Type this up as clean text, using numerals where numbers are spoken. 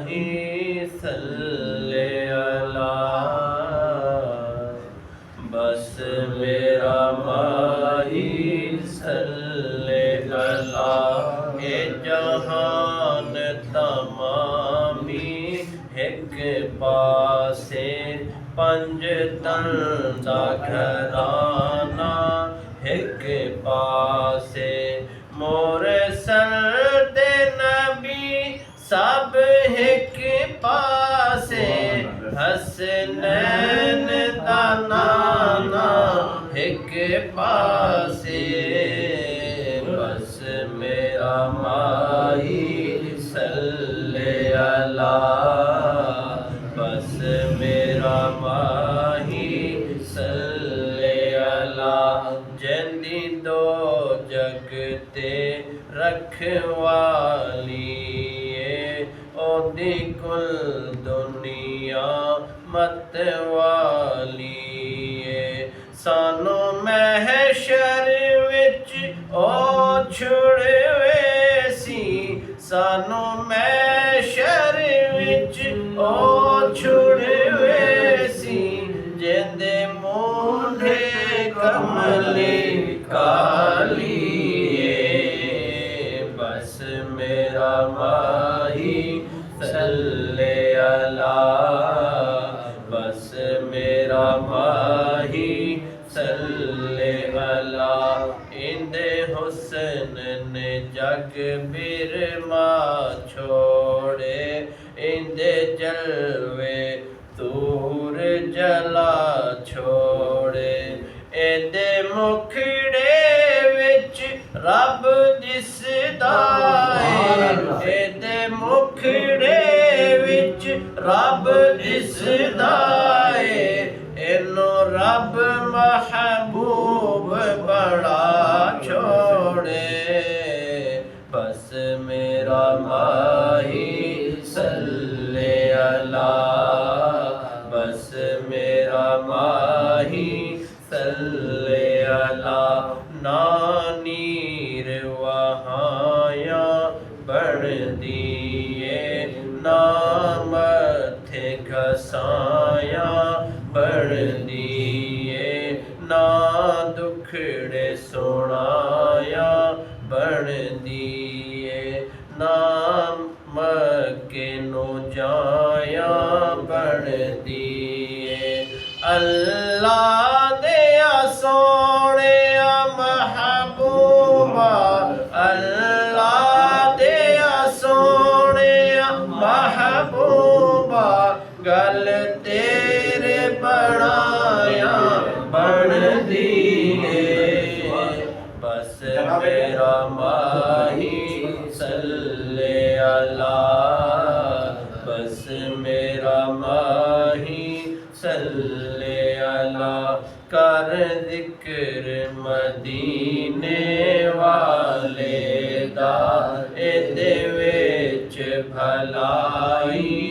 माही सल्ले अला। बस मेरा माही सल्ले अला। ए जहान तमामी एक पासे पंज तन दा घराना एक पासे मोर सरदे नबी सब एक पासे हसनैन दा नाना एक पासे। बस मेरा माही सल्ले अला। बस मेरा माही सल्ले अला। जिंदी दो जगते रखवाली ओदी कुल दुनिया मतवाली। सानू महशर विच ओ छुड़वे सी। सानू महशर विच ओ छुड़वे सी। जिंदे मूंढे कमले काली। बस मेरा माही सल्ले अला। बस मेरा माही सल्ले अला। इंदे हुस्न ने जग बिरमा छोड़े। इंदे जलवे तूर जला छोड़े। इंदे मुखड़े विच रब दिसदा है। इंदे मुखड़े विच रब दिसदा है। इनो रब महबूब बड़ा छोड़े। बस मेरा माही सल्ले अला। बस मेरा माही सल्ले अला। ना नीर वहाया बन दिए ना मथे घसाया बन दिए ना दुखड़े सुनाया बन दिए ना मक्के नो जाया बन दिए। अल्लाह दिया सोने महबूबा। अल्लाह दिया सोने महबूबा। गल तेरे बनाया बन दिए। बस मेरा माही सल्ले अला। बस मेरा माही सल्ले अला। कर जिक्र मदीने वाले दा। इहदे विच भलाई